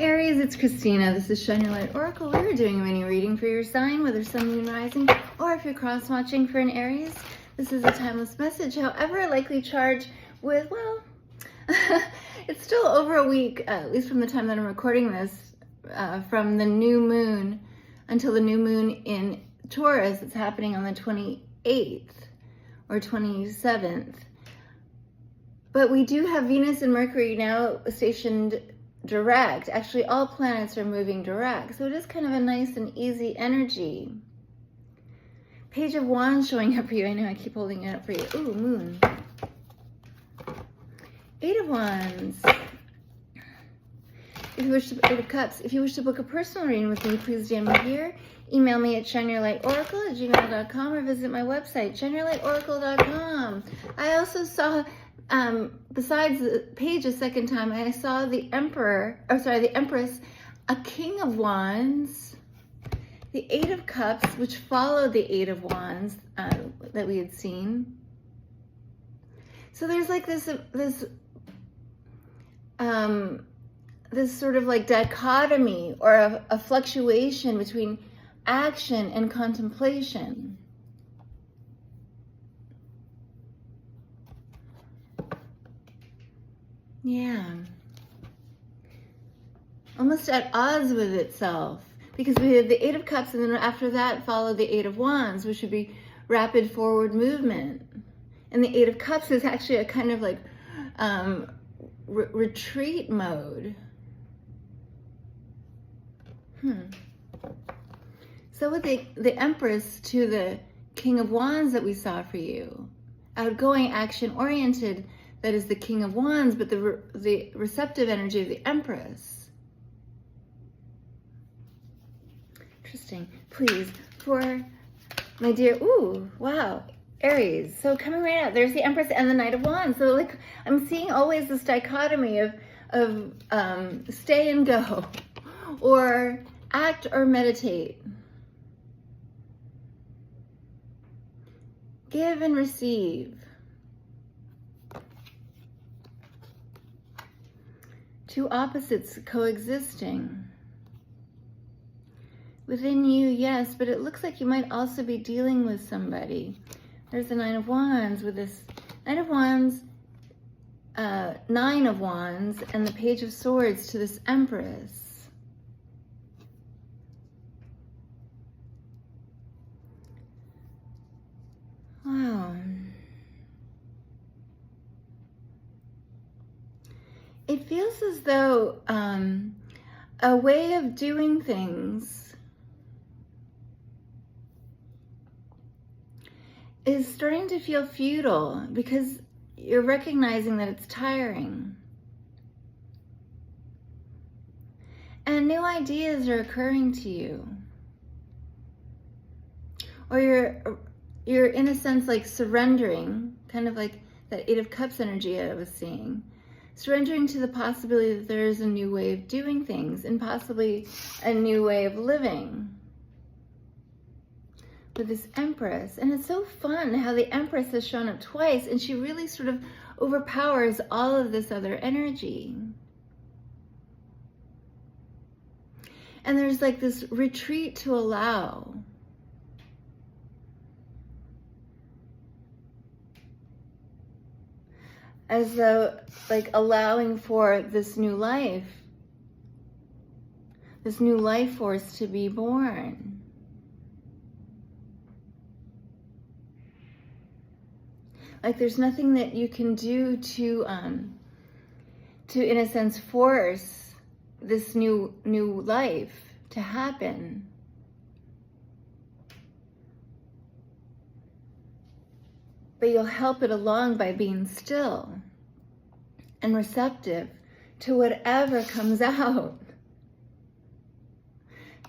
Aries, it's Christina. This is Shine Your Light Oracle. We are doing a mini reading for your sign, whether sun, moon, rising, or if you're cross-watching for an Aries. This is a timeless message. However, likely charged with, well, it's still over a week, at least from the time that I'm recording this, from the new moon until the new moon in Taurus. It's happening on the 28th or 27th. But we do have Venus and Mercury now stationed direct. Actually, all planets are moving direct. So it is kind of a nice and easy energy. Page of Wands showing up for you. I know I keep holding it up for you. Ooh, moon. Eight of Wands. If you wish to, Eight of Cups. If you wish to book a personal reading with me, please DM me here. Email me at shineyourlightoracle@gmail.com or visit my website, shineyourlightoracle.com. I also saw, besides the page a second time, I saw the Empress, a King of Wands, the Eight of Cups, which followed the Eight of Wands that we had seen. So there's like this sort of like dichotomy or a fluctuation between action and contemplation. Yeah. Almost at odds with itself. Because we had the Eight of Cups, and then after that followed the Eight of Wands, which would be rapid forward movement. And the Eight of Cups is actually a kind of like retreat mode. So with the Empress to the King of Wands that we saw for you, outgoing, action-oriented, that is the King of Wands, but the receptive energy of the Empress. Interesting. Please, for my dear, ooh, wow, Aries. So coming right out, there's the Empress and the Knight of Wands. So like, I'm seeing always this dichotomy of stay and go, or act or meditate. Give and receive. Two opposites coexisting. Within you, yes, but it looks like you might also be dealing with somebody. There's the Nine of Wands with this Nine of Wands, Nine of Wands, and the Page of Swords to this Empress. Wow. It feels as though a way of doing things is starting to feel futile because you're recognizing that it's tiring. And new ideas are occurring to you. Or you're in a sense like surrendering, kind of like that Eight of Cups energy I was seeing. Surrendering to the possibility that there is a new way of doing things and possibly a new way of living. With this Empress. And it's so fun how the Empress has shown up twice and she really sort of overpowers all of this other energy. And there's like this retreat to allow. As though, like, allowing for this new life force to be born. Like, there's nothing that you can do to in a sense, force this new life to happen. But you'll help it along by being still and receptive to whatever comes out.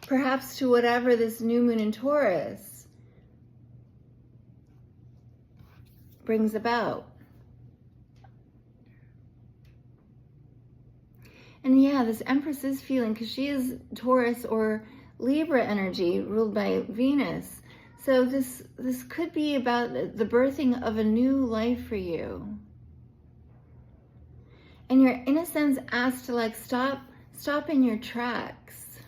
Perhaps to whatever this new moon in Taurus brings about. And yeah, this Empress is feeling, because she is Taurus or Libra energy ruled by Venus. So this could be about the birthing of a new life for you. And you're, in a sense, asked to like stop stop in your tracks.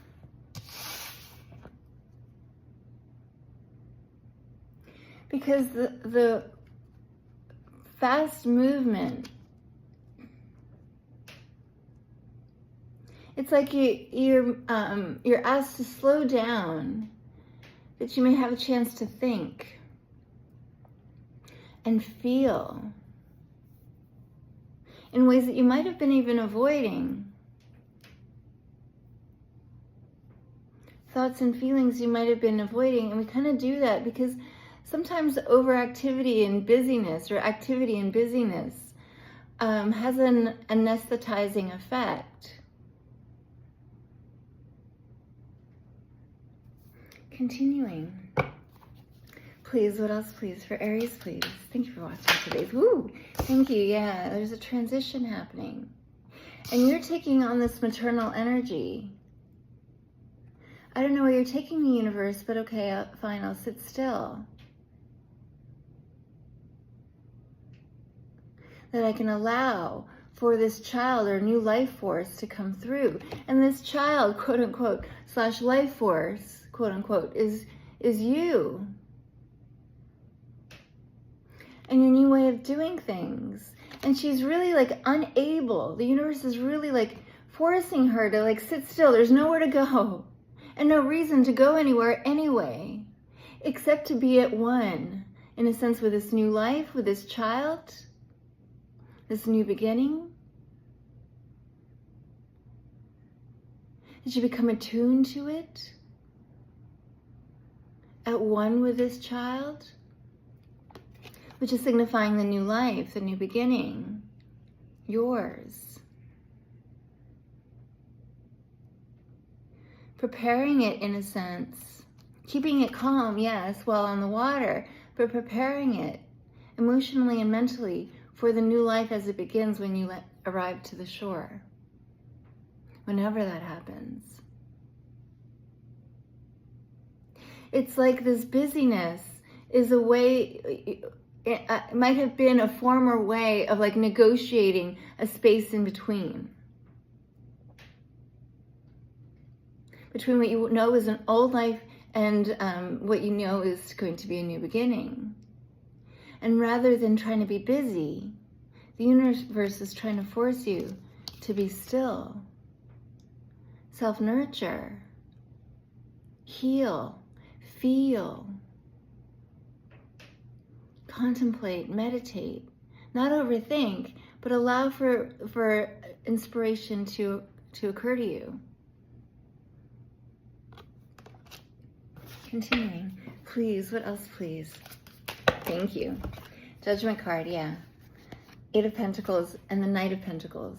Because the fast movement, it's like you're asked to slow down, that you may have a chance to think and feel in ways that you might have been even avoiding. Thoughts and feelings you might have been avoiding, and we kind of do that because sometimes overactivity and busyness, or activity and busyness, has an anesthetizing effect. Continuing. Please, what else, please? For Aries, please. Thank you for watching today's. Woo! Thank you. Yeah, there's a transition happening. And you're taking on this maternal energy. I don't know where you're taking the universe, but okay, fine, I'll sit still. That I can allow for this child or new life force to come through. And this child, quote unquote, / life force, quote unquote, is you. And your new way of doing things. And she's really like unable. The universe is really like forcing her to like sit still. There's nowhere to go. And no reason to go anywhere anyway. Except to be at one, in a sense, with this new life, with this child. This new beginning. Did you become attuned to it? At one with this child? Which is signifying the new life, the new beginning. Yours. Preparing it in a sense. Keeping it calm, yes, while on the water. But preparing it emotionally and mentally for the new life as it begins when you arrive to the shore. Whenever that happens. It's like this busyness is a way, it might have been a former way of like negotiating a space in between. Between what you know is an old life and what you know is going to be a new beginning. And rather than trying to be busy, the universe is trying to force you to be still, self-nurture, heal, feel, contemplate, meditate, not overthink, but allow for inspiration to occur to you. Continuing, please, what else, please? Thank you. Judgment card, yeah. 8 of Pentacles and the Knight of Pentacles.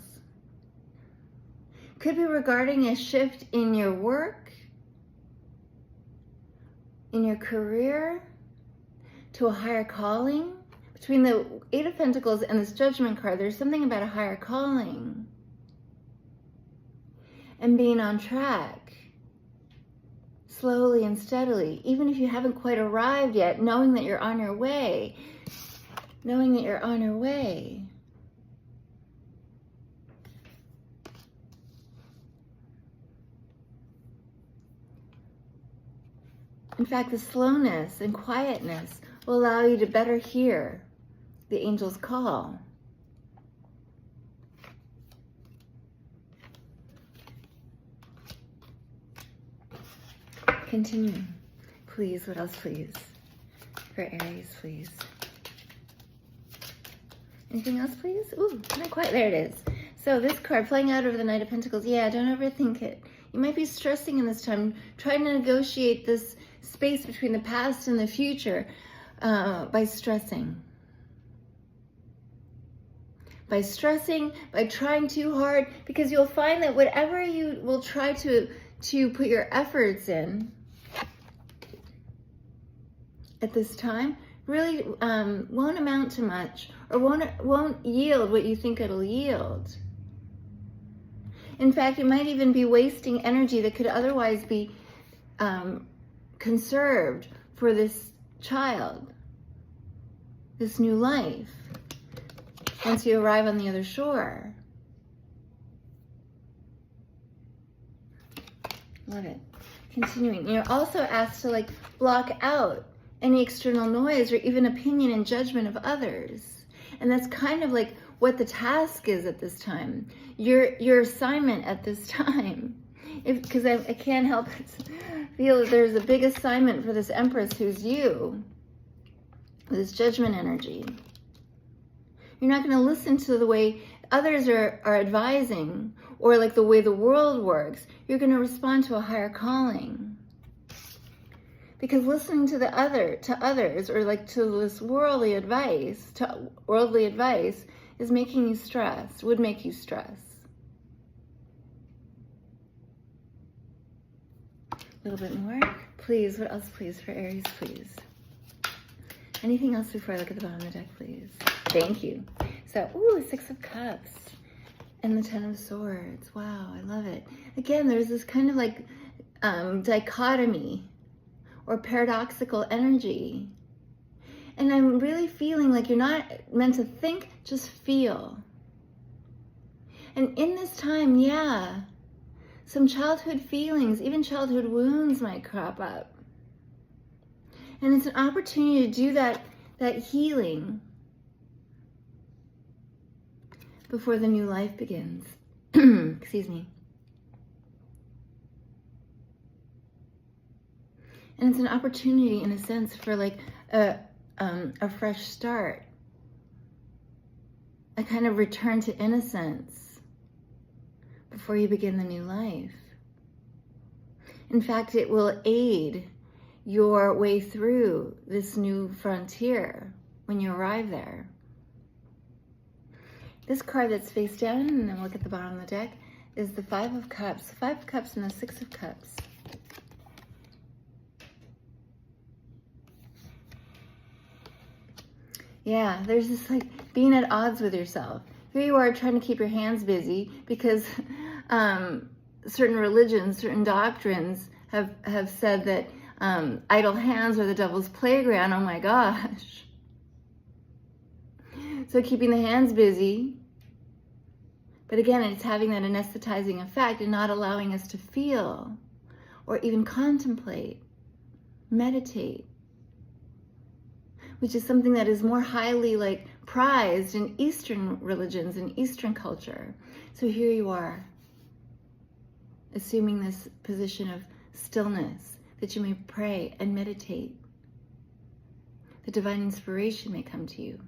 Could be regarding a shift in your work, in your career, to a higher calling. Between the 8 of Pentacles and this Judgment card, there's something about a higher calling. And being on track. Slowly and steadily, even if you haven't quite arrived yet, knowing that you're on your way. Knowing that you're on your way. In fact, the slowness and quietness will allow you to better hear the angel's call. Continue. Please, what else, please? For Aries, please. Anything else, please? Ooh, not quite. There it is. So this card, playing out over the Knight of Pentacles. Yeah, don't overthink it. You might be stressing in this time, trying to negotiate this space between the past and the future by stressing. By stressing, by trying too hard, because you'll find that whatever you will try to put your efforts in at this time really won't amount to much, or won't yield what you think it'll yield. In fact, it might even be wasting energy that could otherwise be conserved for this child, this new life, once you arrive on the other shore. Love it. Continuing. You're also asked to like block out any external noise or even opinion and judgment of others. And that's kind of like what the task is at this time. Your assignment at this time. Because I can't help but feel that there's a big assignment for this Empress who's you. This judgment energy. You're not going to listen to the way others are advising or like the way the world works. You're going to respond to a higher calling. Because listening to others or like to this worldly advice, is making you stressed, would make you stress. A little bit more. Please, what else please for Aries, please? Anything else before I look at the bottom of the deck, please? Thank you. So, ooh, 6 of Cups and the 10 of Swords. Wow, I love it. Again, there's this kind of like dichotomy or paradoxical energy. And I'm really feeling like you're not meant to think, just feel. And in this time, yeah, some childhood feelings, even childhood wounds might crop up. And it's an opportunity to do that healing before the new life begins. Excuse me. And it's an opportunity, in a sense, for like a fresh start. A kind of return to innocence before you begin the new life. In fact, it will aid your way through this new frontier when you arrive there. This card that's face down, and then look at the bottom of the deck, is the 5 of Cups. 5 of Cups and the 6 of Cups. Yeah, there's this like being at odds with yourself. Here you are trying to keep your hands busy because certain religions, certain doctrines have said that idle hands are the devil's playground. Oh my gosh. So keeping the hands busy. But again, it's having that anesthetizing effect and not allowing us to feel or even contemplate, meditate, which is something that is more highly like prized in Eastern religions and Eastern culture. So here you are, assuming this position of stillness, that you may pray and meditate. The divine inspiration may come to you.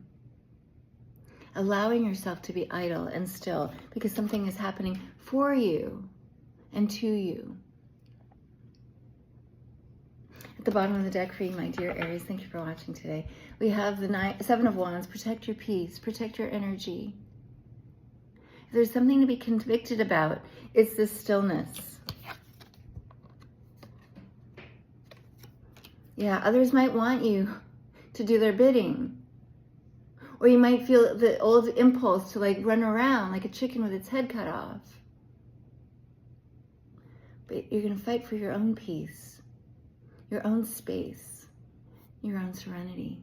Allowing yourself to be idle and still because something is happening for you and to you. At the bottom of the deck for you, my dear Aries, thank you for watching today. We have the 7 of Wands. Protect your peace, protect your energy. If there's something to be convicted about, it's this stillness. Yeah, others might want you to do their bidding. Or you might feel the old impulse to like run around like a chicken with its head cut off. But you're going to fight for your own peace, your own space, your own serenity.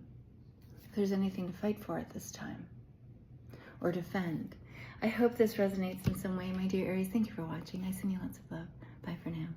If there's anything to fight for at this time or defend. I hope this resonates in some way, my dear Aries. Thank you for watching. I send you lots of love. Bye for now.